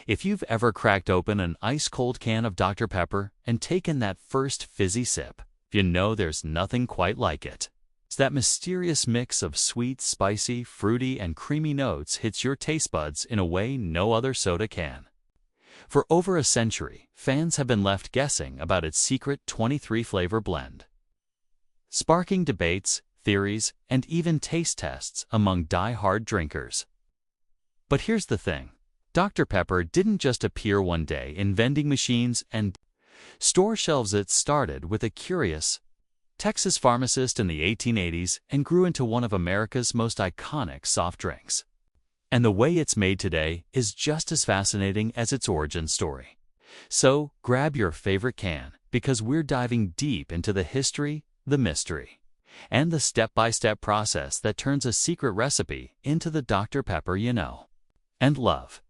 If you've ever cracked open an ice-cold can of Dr. Pepper and taken that first fizzy sip, you know there's nothing quite like it. It's that mysterious mix of sweet, spicy, fruity, and creamy notes hits your taste buds in a way no other soda can. For over a century, fans have been left guessing about its secret 23-flavor blend, sparking debates, theories, and even taste tests among die-hard drinkers. But here's the thing. Dr. Pepper didn't just appear one day in vending machines and store shelves. It started with a curious Texas pharmacist in the 1880s and grew into one of America's most iconic soft drinks. And the way it's made today is just as fascinating as its origin story. So grab your favorite can, because we're diving deep into the history, the mystery, and the step-by-step process that turns a secret recipe into the Dr. Pepper you know and love.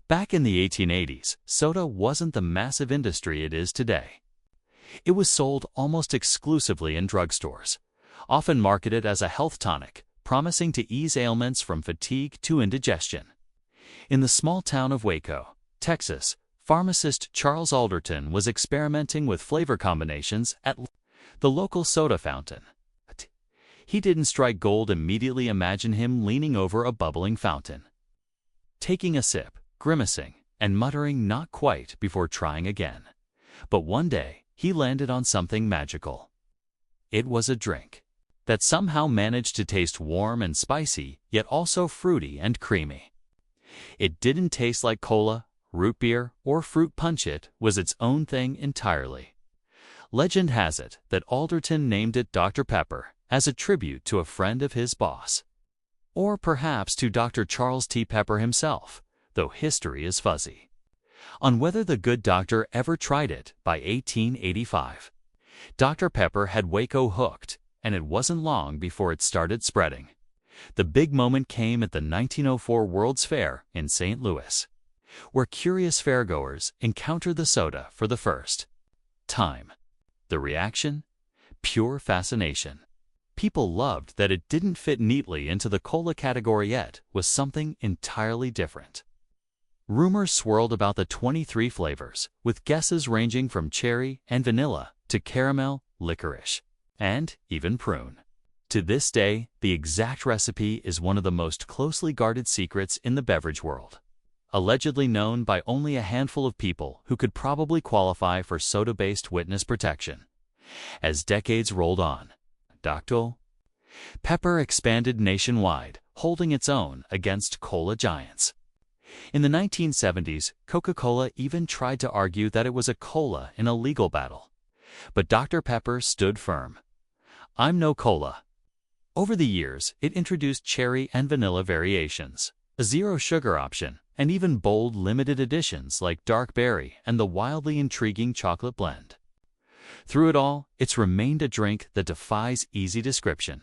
Back in the 1880s, soda wasn't the massive industry it is today. It was sold almost exclusively in drugstores, often marketed as a health tonic, promising to ease ailments from fatigue to indigestion. In the small town of Waco, Texas, pharmacist Charles Alderton was experimenting with flavor combinations at the local soda fountain. He didn't strike gold immediately. Imagine him leaning over a bubbling fountain, taking a sip, grimacing, and muttering "not quite" before trying again. But one day, he landed on something magical. It was a drink that somehow managed to taste warm and spicy, yet also fruity and creamy. It didn't taste like cola, root beer, or fruit punch. It was its own thing entirely. Legend has it that Alderton named it Dr. Pepper as a tribute to a friend of his boss, or perhaps to Dr. Charles T. Pepper himself, though history is fuzzy on whether the good doctor ever tried it. By 1885, Dr. Pepper had Waco hooked, and it wasn't long before it started spreading. The big moment came at the 1904 World's Fair in St. Louis, where curious fairgoers encountered the soda for the first time. The reaction? Pure fascination. People loved that it didn't fit neatly into the cola category, yet was something entirely different. Rumors swirled about the 23 flavors, with guesses ranging from cherry and vanilla to caramel, licorice, and even prune. To this day, the exact recipe is one of the most closely guarded secrets in the beverage world, allegedly known by only a handful of people who could probably qualify for soda-based witness protection. As decades rolled on, Dr. Pepper expanded nationwide, holding its own against cola giants. In the 1970s, Coca-Cola even tried to argue that it was a cola in a legal battle. But Dr. Pepper stood firm. "I'm no cola." Over the years, it introduced cherry and vanilla variations, a zero-sugar option, and even bold limited editions like dark berry and the wildly intriguing chocolate blend. Through it all, it's remained a drink that defies easy description,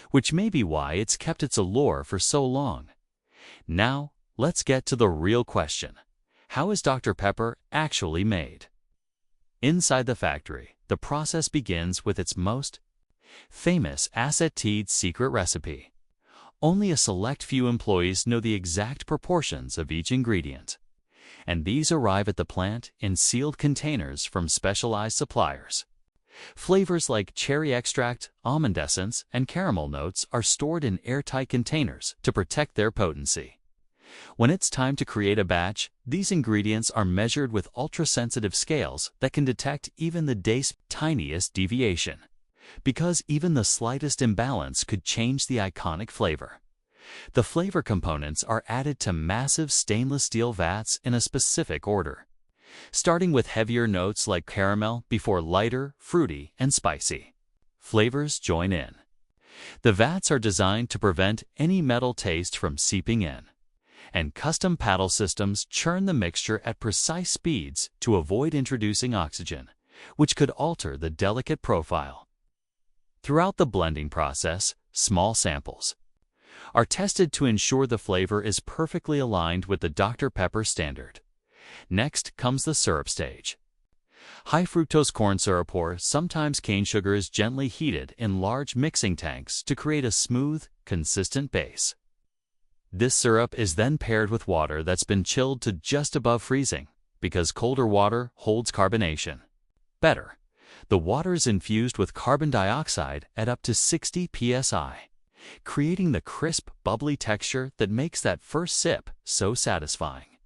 which may be why it's kept its allure for so long. Now, let's get to the real question. How is Dr. Pepper actually made? Inside the factory, the process begins with its most famous acetate secret recipe. Only a select few employees know the exact proportions of each ingredient, and these arrive at the plant in sealed containers from specialized suppliers. Flavors like cherry extract, almond essence, and caramel notes are stored in airtight containers to protect their potency. When it's time to create a batch, these ingredients are measured with ultra-sensitive scales that can detect even the day's tiniest deviation, because even the slightest imbalance could change the iconic flavor. The flavor components are added to massive stainless steel vats in a specific order, starting with heavier notes like caramel before lighter, fruity, and spicy flavors join in. The vats are designed to prevent any metal taste from seeping in, and custom paddle systems churn the mixture at precise speeds to avoid introducing oxygen, which could alter the delicate profile. Throughout the blending process, small samples are tested to ensure the flavor is perfectly aligned with the Dr. Pepper standard. Next comes the syrup stage. High fructose corn syrup, or sometimes cane sugar, is gently heated in large mixing tanks to create a smooth, consistent base. This syrup is then paired with water that's been chilled to just above freezing, because colder water holds carbonation better. The water is infused with carbon dioxide at up to 60 psi, creating the crisp, bubbly texture that makes that first sip so satisfying.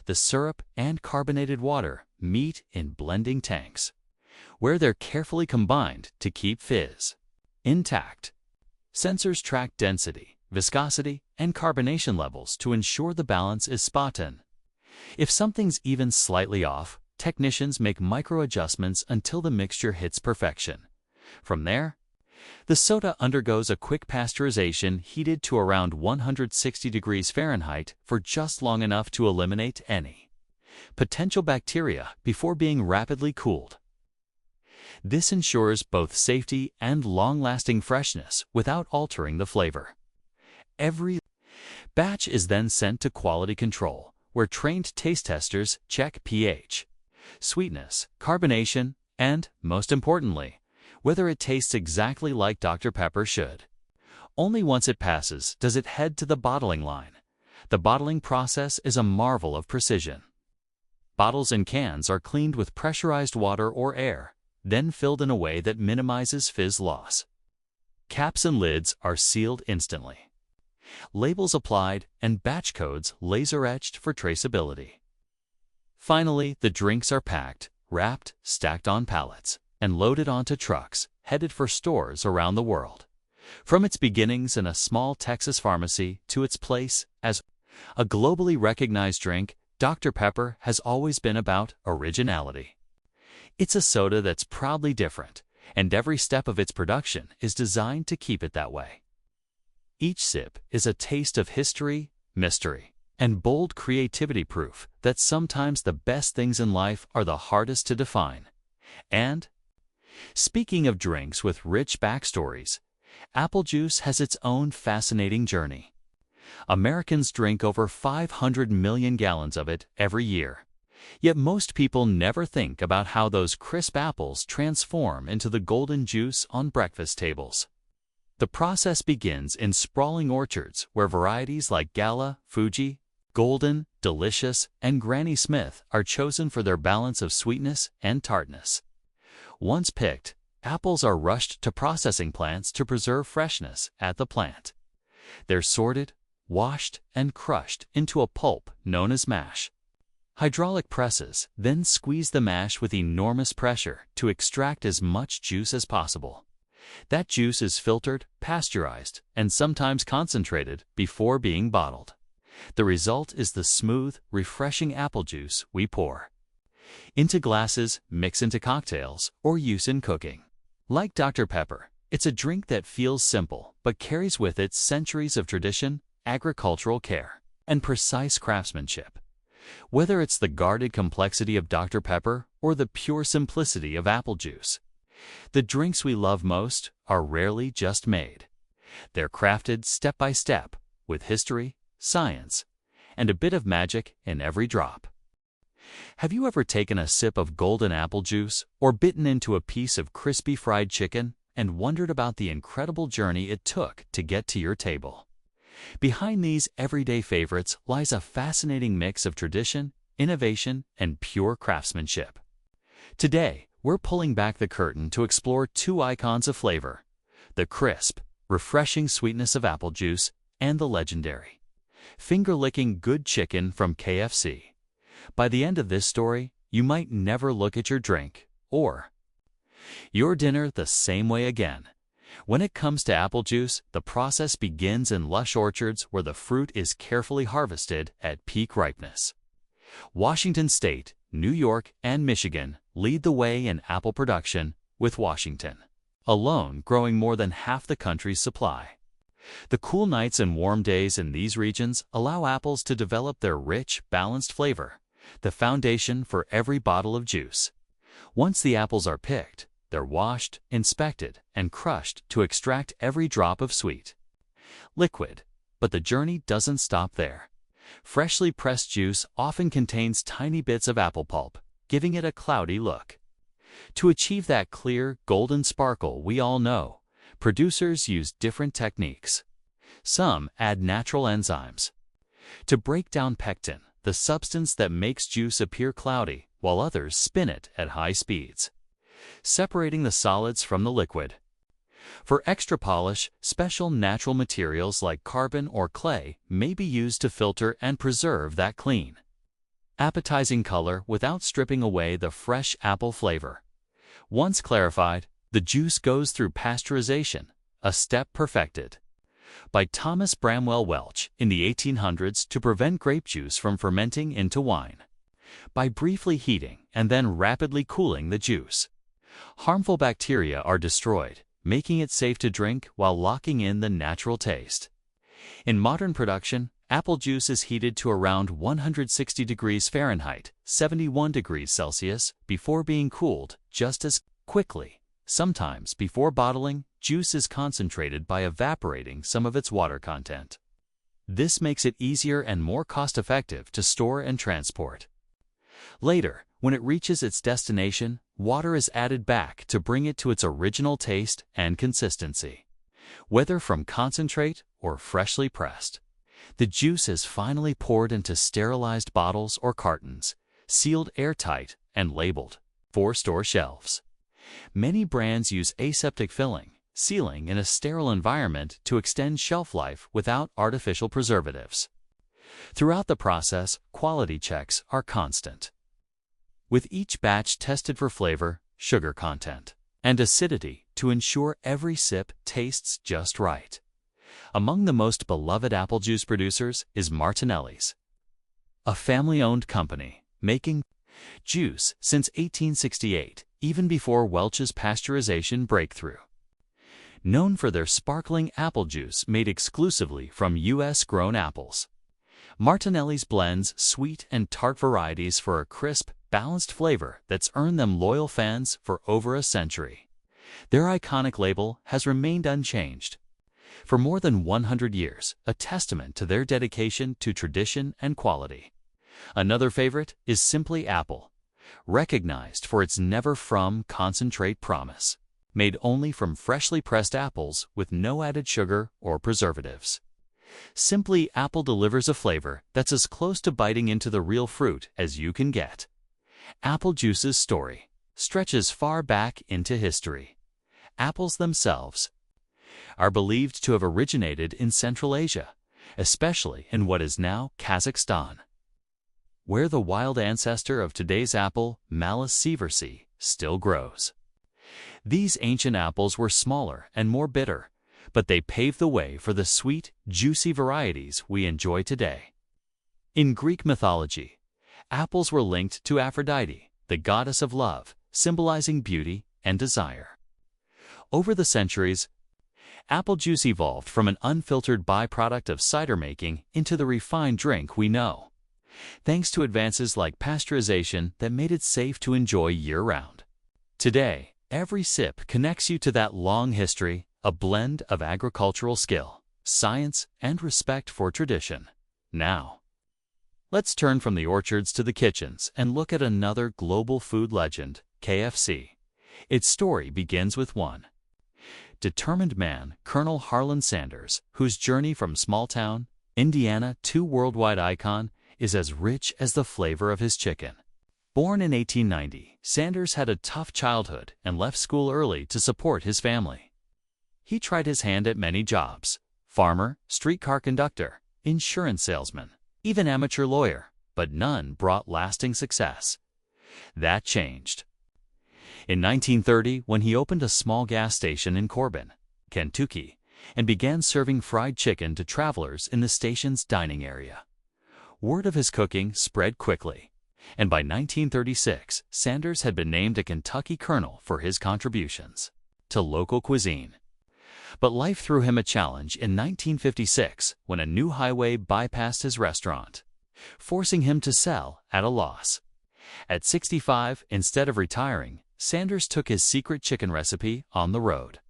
The syrup and carbonated water meet in blending tanks, where they're carefully combined to keep fizz intact. Sensors track density, viscosity, and carbonation levels to ensure the balance is spot on. If something's even slightly off, technicians make micro-adjustments until the mixture hits perfection. From there, the soda undergoes a quick pasteurization heated to around 160 degrees Fahrenheit for just long enough to eliminate any potential bacteria before being rapidly cooled. This ensures both safety and long-lasting freshness without altering the flavor. Every batch is then sent to quality control, where trained taste testers check pH, sweetness, carbonation, and, most importantly, whether it tastes exactly like Dr. Pepper should. Only once it passes does it head to the bottling line. The bottling process is a marvel of precision. Bottles and cans are cleaned with pressurized water or air, then filled in a way that minimizes fizz loss. Caps and lids are sealed instantly. Labels applied and batch codes laser-etched for traceability. Finally, the drinks are packed, wrapped, stacked on pallets, and loaded onto trucks, headed for stores around the world. From its beginnings in a small Texas pharmacy to its place as a globally recognized drink, Dr. Pepper has always been about originality. It's a soda that's proudly different, and every step of its production is designed to keep it that way. Each sip is a taste of history, mystery, and bold creativity, proof that sometimes the best things in life are the hardest to define. And speaking of drinks with rich backstories, apple juice has its own fascinating journey. Americans drink over 500 million gallons of it every year. Yet most people never think about how those crisp apples transform into the golden juice on breakfast tables. The process begins in sprawling orchards where varieties like Gala, Fuji, Golden, Delicious, and Granny Smith are chosen for their balance of sweetness and tartness. Once picked, apples are rushed to processing plants to preserve freshness at the plant. They're sorted, washed, and crushed into a pulp known as mash. Hydraulic presses then squeeze the mash with enormous pressure to extract as much juice as possible. That juice is filtered, pasteurized, and sometimes concentrated before being bottled. The result is the smooth, refreshing apple juice we pour into glasses, mix into cocktails, or use in cooking. Like Dr. Pepper, it's a drink that feels simple but carries with it centuries of tradition, agricultural care, and precise craftsmanship. Whether it's the guarded complexity of Dr. Pepper or the pure simplicity of apple juice, the drinks we love most are rarely just made. They're crafted step by step, with history, science, and a bit of magic in every drop. Have you ever taken a sip of golden apple juice or bitten into a piece of crispy fried chicken and wondered about the incredible journey it took to get to your table? Behind these everyday favorites lies a fascinating mix of tradition, innovation, and pure craftsmanship. Today, we're pulling back the curtain to explore two icons of flavor: the crisp, refreshing sweetness of apple juice and the legendary, finger-licking good chicken from KFC. By the end of this story, you might never look at your drink or your dinner the same way again. When it comes to apple juice, the process begins in lush orchards where the fruit is carefully harvested at peak ripeness. Washington State, New York, and Michigan lead the way in apple production, with Washington alone growing more than half the country's supply. The cool nights and warm days in these regions allow apples to develop their rich, balanced flavor, the foundation for every bottle of juice. Once the apples are picked, they're washed, inspected, and crushed to extract every drop of sweet liquid. But the journey doesn't stop there. Freshly pressed juice often contains tiny bits of apple pulp, giving it a cloudy look. To achieve that clear, golden sparkle we all know, producers use different techniques. Some add natural enzymes to break down pectin, the substance that makes juice appear cloudy, while others spin it at high speeds, separating the solids from the liquid. For extra polish, special natural materials like carbon or clay may be used to filter and preserve that clean, appetizing color without stripping away the fresh apple flavor. Once clarified, the juice goes through pasteurization, a step perfected by Thomas Bramwell Welch in the 1800s to prevent grape juice from fermenting into wine. By briefly heating and then rapidly cooling the juice, harmful bacteria are destroyed, making it safe to drink while locking in the natural taste. In modern production, apple juice is heated to around 160 degrees Fahrenheit, 71 degrees Celsius, before being cooled just as quickly. Sometimes, before bottling, juice is concentrated by evaporating some of its water content. This makes it easier and more cost-effective to store and transport. Later, when it reaches its destination, water is added back to bring it to its original taste and consistency. Whether from concentrate or freshly pressed, the juice is finally poured into sterilized bottles or cartons, sealed airtight and labeled for store shelves. Many brands use aseptic filling, sealing in a sterile environment to extend shelf life without artificial preservatives. Throughout the process, quality checks are constant, with each batch tested for flavor, sugar content, and acidity to ensure every sip tastes just right. Among the most beloved apple juice producers is Martinelli's, a family-owned company making juice since 1868, even before Welch's pasteurization breakthrough. Known for their sparkling apple juice made exclusively from U.S.-grown apples, Martinelli's blends sweet and tart varieties for a crisp, balanced flavor that's earned them loyal fans for over a century. Their iconic label has remained unchanged for more than 100 years, a testament to their dedication to tradition and quality. Another favorite is Simply Apple, recognized for its never-from-concentrate promise, made only from freshly pressed apples with no added sugar or preservatives. Simply Apple delivers a flavor that's as close to biting into the real fruit as you can get. Apple juice's story stretches far back into history. Apples themselves are believed to have originated in Central Asia, especially in what is now Kazakhstan, where the wild ancestor of today's apple, Malus sieversii, still grows. These ancient apples were smaller and more bitter, but they paved the way for the sweet, juicy varieties we enjoy today. In Greek mythology, apples were linked to Aphrodite, the goddess of love, symbolizing beauty and desire. Over the centuries, apple juice evolved from an unfiltered byproduct of cider making into the refined drink we know, thanks to advances like pasteurization that made it safe to enjoy year-round. Today, every sip connects you to that long history, a blend of agricultural skill, science, and respect for tradition. Now, let's turn from the orchards to the kitchens and look at another global food legend, KFC. Its story begins with one determined man, Colonel Harlan Sanders, whose journey from small-town Indiana to worldwide icon is as rich as the flavor of his chicken. Born in 1890, Sanders had a tough childhood and left school early to support his family. He tried his hand at many jobs: farmer, streetcar conductor, insurance salesman, even amateur lawyer, but none brought lasting success. That changed in 1930 when he opened a small gas station in Corbin, Kentucky, and began serving fried chicken to travelers in the station's dining area. Word of his cooking spread quickly, and by 1936, Sanders had been named a Kentucky Colonel for his contributions to local cuisine. But life threw him a challenge in 1956 when a new highway bypassed his restaurant, forcing him to sell at a loss. At 65, instead of retiring, Sanders took his secret chicken recipe on the road,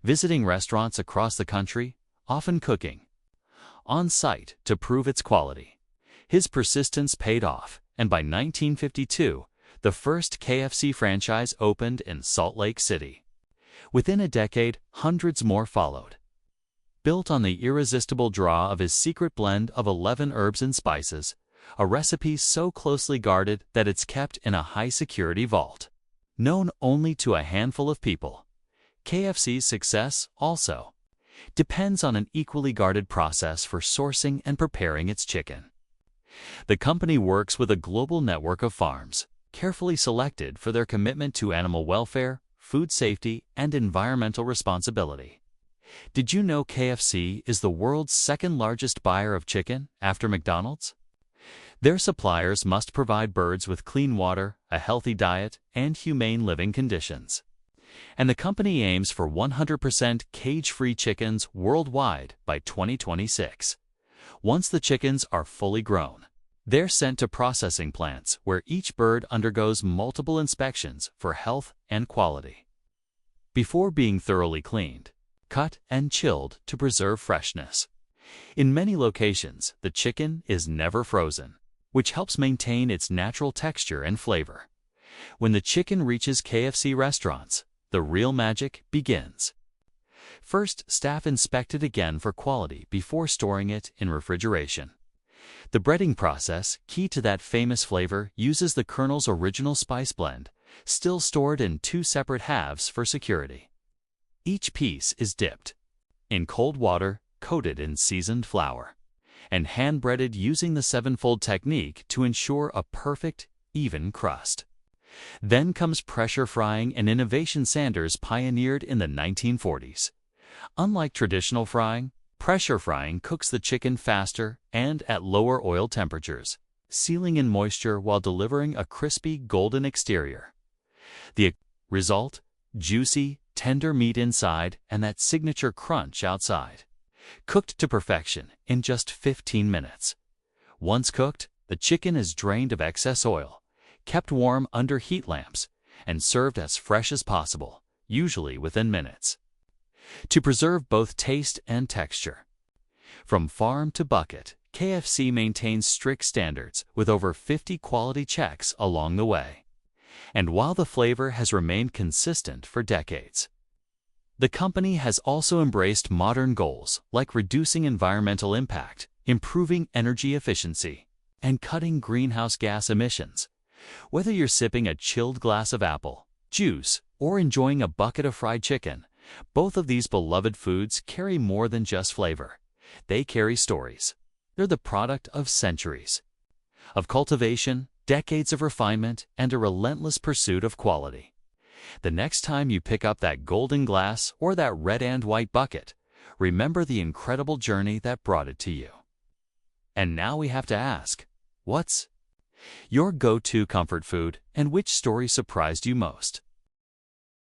visiting restaurants across the country, often cooking on site to prove its quality. His persistence paid off, and by 1952, the first KFC franchise opened in Salt Lake City. Within a decade, hundreds more followed. Built on the irresistible draw of his secret blend of 11 herbs and spices, a recipe so closely guarded that it's kept in a high-security vault. Known only to a handful of people, KFC's success also depends on an equally guarded process for sourcing and preparing its chicken. The company works with a global network of farms, carefully selected for their commitment to animal welfare, food safety, and environmental responsibility. Did you know KFC is the world's second-largest buyer of chicken after McDonald's? Their suppliers must provide birds with clean water, a healthy diet, and humane living conditions. And the company aims for 100% cage-free chickens worldwide by 2026. Once the chickens are fully grown, they're sent to processing plants where each bird undergoes multiple inspections for health and quality. Before being thoroughly cleaned, cut and chilled to preserve freshness. In many locations, the chicken is never frozen, which helps maintain its natural texture and flavor. When the chicken reaches KFC restaurants, the real magic begins. First, staff inspect it again for quality before storing it in refrigeration. The breading process, key to that famous flavor, uses the Colonel's original spice blend, still stored in 2 separate halves for security. Each piece is dipped in cold water, coated in seasoned flour, and hand-breaded using the 7-fold technique to ensure a perfect, even crust. Then comes pressure frying, an innovation Sanders pioneered in the 1940s. Unlike traditional frying, pressure frying cooks the chicken faster and at lower oil temperatures, sealing in moisture while delivering a crispy, golden exterior. The result? Juicy, tender meat inside and that signature crunch outside. Cooked to perfection in just 15 minutes. Once cooked, the chicken is drained of excess oil, kept warm under heat lamps, and served as fresh as possible, usually within minutes. To preserve both taste and texture. From farm to bucket, KFC maintains strict standards with over 50 quality checks along the way. And while the flavor has remained consistent for decades, the company has also embraced modern goals like reducing environmental impact, improving energy efficiency, and cutting greenhouse gas emissions. Whether you're sipping a chilled glass of apple juice or enjoying a bucket of fried chicken, both of these beloved foods carry more than just flavor. They carry stories. They're the product of centuries of cultivation, decades of refinement, and a relentless pursuit of quality. The next time you pick up that golden glass or that red and white bucket, remember the incredible journey that brought it to you. And now we have to ask, what's your go-to comfort food, and which story surprised you most?